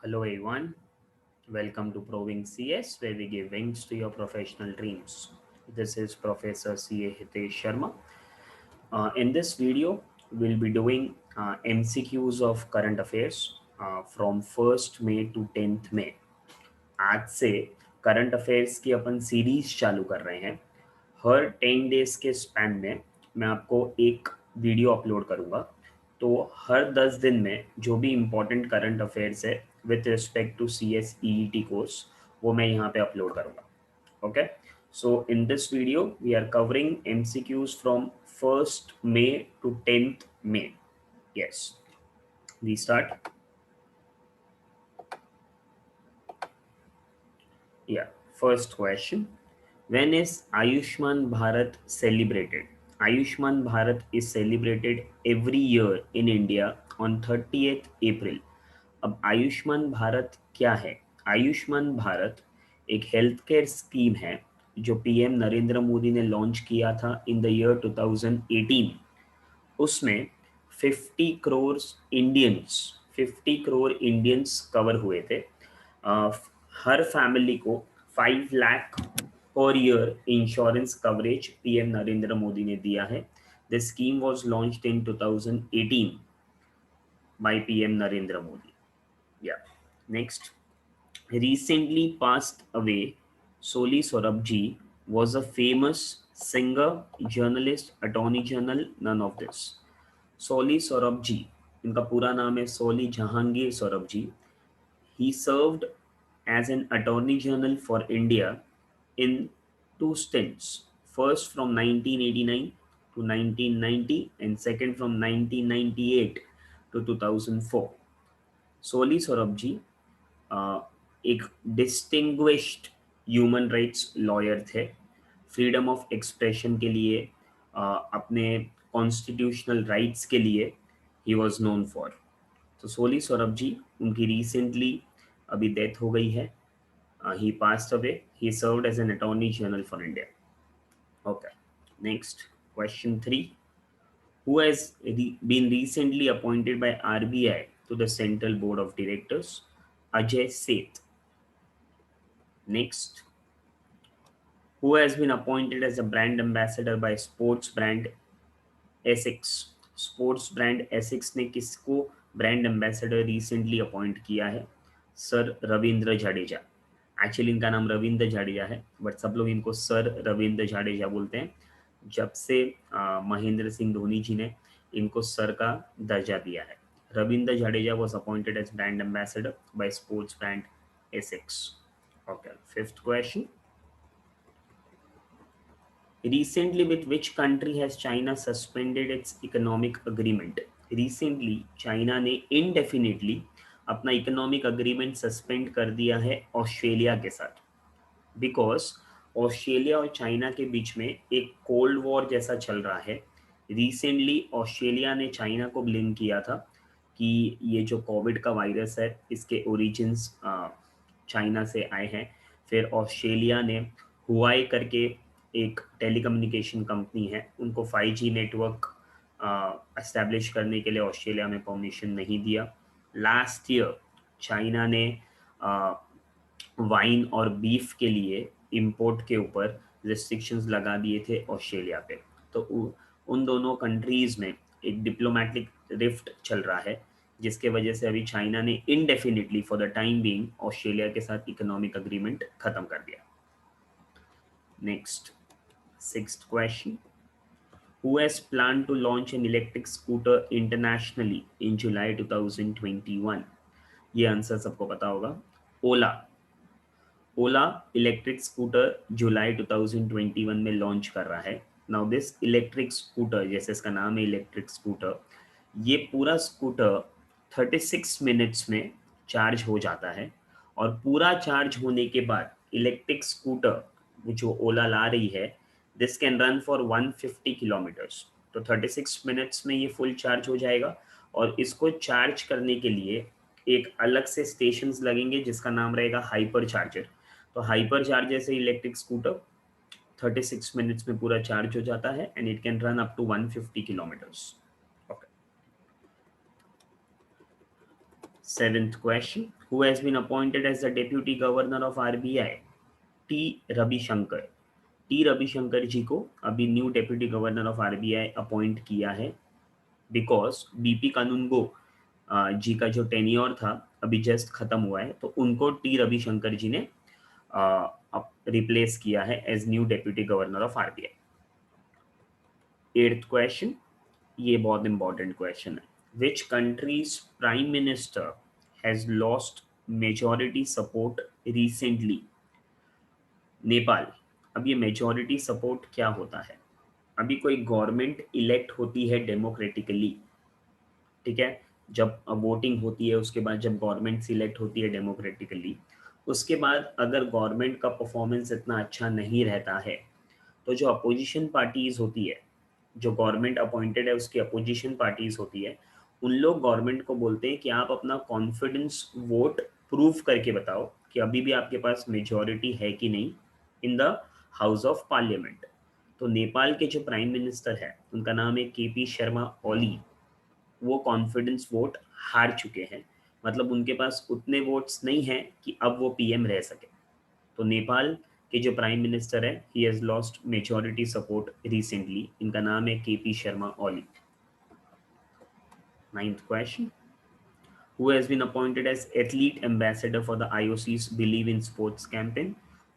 Hello everyone, welcome to Proving CS where we give wings to your professional dreams. This is Professor CA Hitesh Sharma. In this video, we'll be doing MCQs of current affairs from 1st May to 10th May. आज से current affairs की अपन series चालू कर रहे हैं। हर 10 days के span में मैं आपको एक वीडियो अपलोड करूंगा। तो हर 10 दिन में जो भी इम्पोर्टेंट करंट अफेयर्स है with respect to C S E T course वो मैं यहाँ पे अपलोड करूँगा। Okay, so in this video we are covering M C Qs from 1st May to 10th May. Yes, we start. Yeah, first question. When is Ayushman Bharat celebrated? Ayushman Bharat is celebrated every year in India on 30th April. अब आयुष्मान भारत क्या है? आयुष्मान भारत एक health care scheme है जो PM Narendra Modi ने launch किया था in the year 2018। उसमें 50 करोड़ इंडियंस कवर हुए थे। हर फैमिली को 5 lakh per year insurance coverage PM Narendra Modi ने दिया है। The scheme was launched in 2018 by PM Narendra Modi. या next, recently passed away Soli Sorabji was a famous singer, journalist, attorney general, none of this. Soli Saurabh ji, इनका पूरा नाम है Soli Jehangir Saurabh ji. He served as an attorney general for India in two stints, first from 1989 to 1990 and second from 1998 to 2004. Soli Saurabh ji एक distinguished human rights lawyer थे। Freedom of expression के लिए, अपने constitutional rights के लिए ही वॉज नोन फॉर। तो सोली सौरभ जी, उनकी recently अभी डेथ हो गई है। He passed away. He served as an attorney general for India. Okay, next question 3. Who has been recently appointed by RBI to the Central Board of Directors? Ajay Seth. Next, who has been appointed as a brand ambassador by sports brand Essex? Sports brand Asics ने किसको brand ambassador recently appoint किया है? Sir Ravindra Jadeja. Actually इनका नाम रविंद्र जाडेजा है, but सब लोग इनको सर रविंद्र जाडेजा बोलते हैं। जब से महेंद्र सिंह धोनी जी ने इनको सर का दर्जा दिया है। Ravindra Jadeja was appointed as brand ambassador by sports brand Asics. Okay, fifth question. Recently, with which country has China suspended its economic agreement? Recently, China ने indefinitely अपना इकोनॉमिक अग्रीमेंट सस्पेंड कर दिया है ऑस्ट्रेलिया के साथ, बिकॉज ऑस्ट्रेलिया और China के बीच में एक कोल्ड वॉर जैसा चल रहा है। रिसेंटली ऑस्ट्रेलिया ने चाइना को ब्लेम किया था कि ये जो कोविड का वायरस है इसके ओरिजिन्स चाइना से आए हैं। फिर ऑस्ट्रेलिया ने हुआई करके एक टेलीकम्युनिकेशन कंपनी है, उनको 5G नेटवर्क एस्टेब्लिश करने के लिए ऑस्ट्रेलिया में परमिशन नहीं दिया। लास्ट ईयर चाइना ने वाइन और बीफ के लिए इंपोर्ट के ऊपर रिस्ट्रिक्शंस लगा दिए थे ऑस्ट्रेलिया पे। तो उन दोनों कंट्रीज में एक डिप्लोमेटिक रिफ्ट चल रहा है, जिसके वजह से अभी चाइना ने indefinitely for the time being Australia के साथ इकोनॉमिक अग्रीमेंट खत्म कर दिया। Next, sixth question. Who has planned to launch an electric scooter internationally in July 2021? ये आंसर सबको पता होगा, ओला। ओला इलेक्ट्रिक स्कूटर जुलाई 2021 में लॉन्च कर रहा है। नाउ दिस इलेक्ट्रिक स्कूटर, जैसे इसका नाम है इलेक्ट्रिक स्कूटर, ये पूरा स्कूटर 36 मिनट्स में चार्ज हो जाता है। और पूरा चार्ज होने के बाद इलेक्ट्रिक स्कूटर जो ओला ला रही है, this can run for 150 kilometres. तो 36 मिनट्स में ये फुल चार्ज हो जाएगा। और इसको चार्ज करने के लिए एक अलग से स्टेशंस लगेंगे जिसका नाम रहेगा हाइपर चार्जर। तो हाइपर चार्जर से इलेक्ट्रिक स्कूटर 36 मिनट्स में पूरा चार्ज हो जाता है and it can run up to 150 kilometres. Okay. Seventh question. Who has been appointed as the deputy governor of RBI? T Ravishankar. T Ravishankar ji को अभी new deputy governor of RBI appoint किया है, because BP कानूनगो जी का जो tenure था अभी just खत्म हुआ है, तो उनको टी रविशंकर जी ने रिप्लेस किया है as new deputy governor of RBI. Eighth question, ये बहुत इंपॉर्टेंट क्वेश्चन है। Which country's prime minister has lost majority support recently? Nepal. अब ये मेजॉरिटी सपोर्ट क्या होता है? अभी कोई गवर्नमेंट इलेक्ट होती है डेमोक्रेटिकली, ठीक है, जब वोटिंग होती है उसके बाद जब गवर्नमेंट सिलेक्ट होती है डेमोक्रेटिकली, उसके बाद अगर गवर्नमेंट का परफॉर्मेंस इतना अच्छा नहीं रहता है, तो जो अपोजिशन पार्टीज होती है, जो गवर्नमेंट अपॉइंटेड है उसकी अपोजिशन पार्टीज होती है, उन लोग गवर्नमेंट को बोलते हैं कि आप अपना कॉन्फिडेंस वोट प्रूव करके बताओ कि अभी भी आपके पास मेजॉरिटी है कि नहीं in the house of parliament. तो नेपाल के जो प्राइम मिनिस्टर है उनका नाम है केपी शर्मा ओली, वो कॉन्फिडेंस वोट हार चुके हैं, मतलब उनके पास उतने वोट्स नहीं हैं कि अब वो पीएम रह सके। तो नेपाल के जो प्राइम मिनिस्टर है, he has lost majority support recently, इनका नाम है KP Sharma Oli. Ninth question, who has been appointed as athlete ambassador for the IOC's Believe in Sports campaign?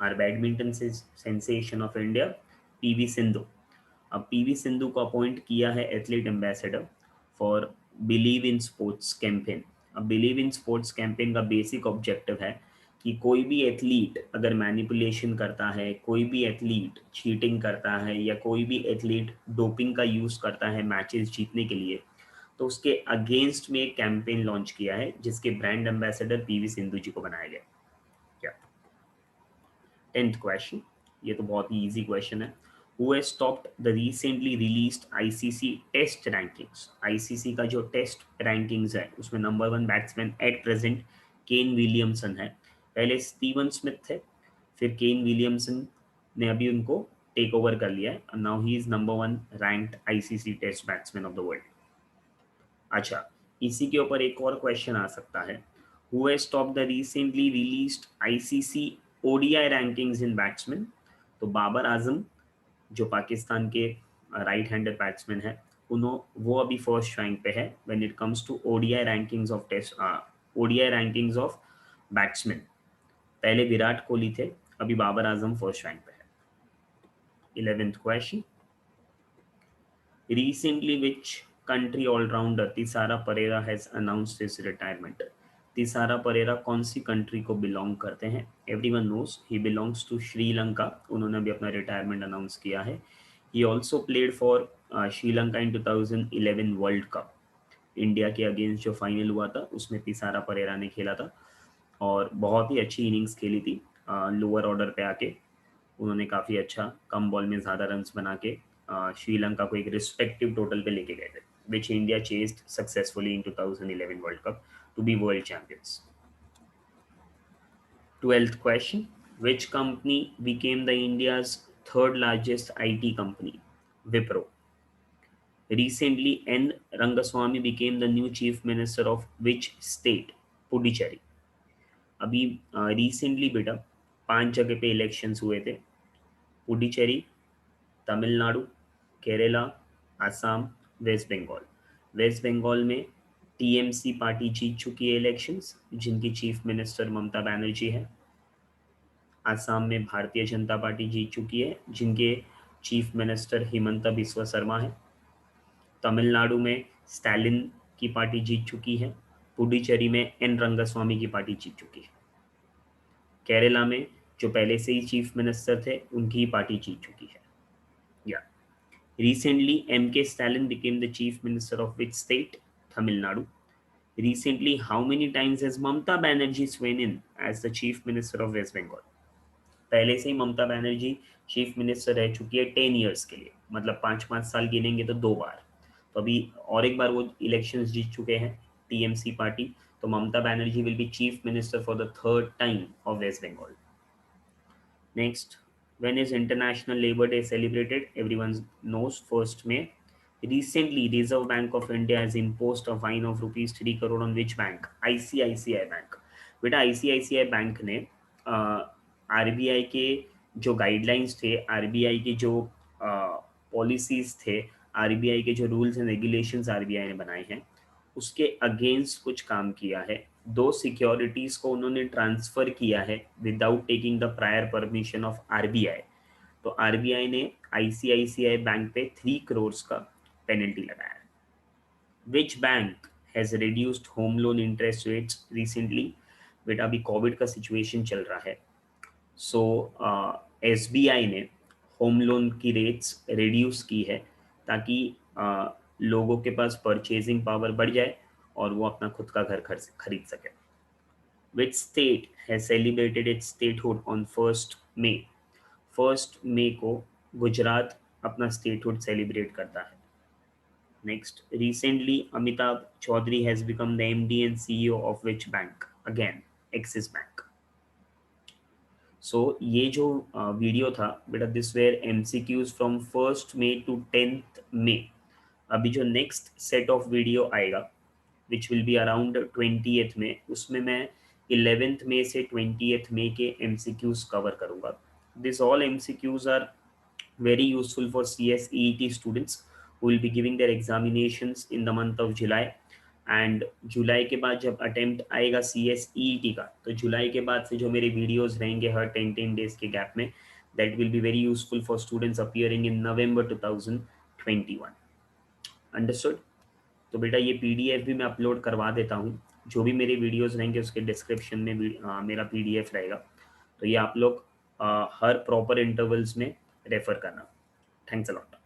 Our badminton sensation of India, PV Sindhu. अब पीवी सिंधु को appoint किया है athlete ambassador for believe in sports campaign. अब believe in sports campaign का basic objective है कि कोई भी एथलीट अगर मैनिपुलेशन करता है, कोई भी एथलीट चीटिंग करता है, या कोई भी एथलीट डोपिंग का यूज़ करता है मैचेस जीतने के लिए, तो उसके अगेंस्ट में एक कैंपेन लॉन्च किया है जिसके ब्रांड एम्बेसडर पीवी सिंधु जी को बनाया गया। क्या? टेंथ क्वेश्चन, ये तो बहुत ही इजी क्वेश्चन है। Who has topped the recently released ICC test rankings? ICC का जो टेस्ट रैंकिंग्स है उसमें number 1 batsman at present Kane Williamson है। पहले स्टीवन स्मिथ थे, फिर केन विलियमसन ने अभी उनको टेक ओवर कर लिया है, now he is number 1 ranked ICC test batsman of the world. अच्छा, इसी के ऊपर एक और क्वेश्चन आ सकता है। Who has top the recently released ICC ODI rankings in batsman? तो बाबर आजम जो पाकिस्तान के राइट हैंडर बैट्समैन है, उन्होंने वो अभी फर्स्ट रैंक पे है when it comes to ODI rankings of test, ODI rankings of batsman. पहले विराट कोहली थे, अभी बाबर आजम फर्स्ट रैंक पे है। 11th question, recently which country all-rounder Tisara Pereira has announced his retirement? Thisara Perera कौन सी कंट्री को बिलोंग करते हैं? Everyone knows he belongs to Sri Lanka, उन्होंने भी अपना रिटायरमेंट अनाउंस किया है। He also played for Sri Lanka in 2011 world cup, India के अगेंस्ट जो फाइनल हुआ था उसमें तिसारा परेरा ने खेला था और बहुत ही अच्छी इनिंग्स खेली थी। लोअर ऑर्डर पे आके उन्होंने काफ़ी अच्छा कम बॉल में ज़्यादा रन्स बना के श्रीलंका को एक रिस्पेक्टिव टोटल पे लेके गए थे, which India chased successfully in 2011 world cup to be world champions. 12th question, which company became the India's third largest IT company? Wipro. Recently, N. Rangaswamy became the new chief minister of which state? Puducherry. अभी recently बेटा 5 जगह पे elections हुए थे, Puducherry, Tamil Nadu, Kerala, Assam, waste Bengal. Waste Bengal में TMC party जीत चुकी है elections, जिनकी चीफ मिनिस्टर ममता बनर्जी है। आसाम में भारतीय जनता पार्टी जीत चुकी है, जिनके चीफ मिनिस्टर हिमंता बिस्वा शर्मा है। तमिलनाडु में स्टालिन की पार्टी जीत चुकी है। पुडुचेरी में एन रंगस्वामी की पार्टी जीत चुकी है। केरला में जो पहले से ही चीफ मिनिस्टर थे उनकी ही पार्टी जीत चुकी है। या recently MK Stalin became the chief minister of which state? Tamil Nadu. Recently, how many times has Mamta Banerjee sworn in as the chief minister of West Bengal? पहले से ही Mamata Banerjee chief minister रह चुकी है 10 years के लिए, मतलब 5-5 साल गिनेंगे तो 2 बार। तो अभी और एक बार वो इलेक्शंस जीत चुके हैं टीएमसी पार्टी, तो Mamata Banerjee will be chief minister for the third time of West Bengal. Next, when is International Labour Day celebrated? Everyone knows 1st May. Recently, Reserve Bank of India has imposed a fine of rupees 3 crore on which bank? ICICI Bank. बेटा ICICI bank ने RBI के जो guidelines थे, RBI के जो policies थे, RBI के जो रूल्स एंड रेगुलेशंस आरबीआई ने बनाए हैं, उसके अगेंस्ट कुछ काम किया है। दो सिक्योरिटीज को उन्होंने ट्रांसफर किया है without taking the prior permission of RBI. तो आरबीआई ने आईसीआईसीआई बैंक पे 3 करोड़ का पेनल्टी लगाया है। Which bank has reduced home loan interest rates recently? बेटा अभी कोविड का सिचुएशन चल रहा है, सो एसबीआई ने होम लोन की रेट्स रिड्यूस की है ताकि लोगों के पास परचेजिंग पावर बढ़ जाए और वो अपना खुद का घर खरीद सके। Which state has celebrated its statehood on 1 May? 1 मई को गुजरात अपना स्टेटहुड सेलिब्रेट करता है। Next, recently Amitabh Chaudhary has become the MD and CEO of which bank? Again Axis bank. So ये जो वीडियो था बेटा, this were MCQs from 1 May to 10 May. अभी जो नेक्स्ट सेट ऑफ वीडियो आएगा which will be around 20th में, उसमें मैं 11th मई से 20th मई के एमसीक्यूज कवर करूँगा। This all MCQs are very useful for CSEET students who will be giving their examinations in the month of July। And जुलाई के बाद जब अटेम्प्ट आएगा CSEET का, तो जुलाई के बाद से जो मेरे वीडियोस रहेंगे हर 10 डेज के गैप में, that will be very useful for students appearing in November 2021। Understood? तो बेटा ये पीडीएफ भी मैं अपलोड करवा देता हूँ। जो भी मेरे वीडियोस रहेंगे उसके डिस्क्रिप्शन में भी मेरा पीडीएफ रहेगा, तो ये आप लोग हर प्रॉपर इंटरवल्स में रेफर करना। Thanks a lot.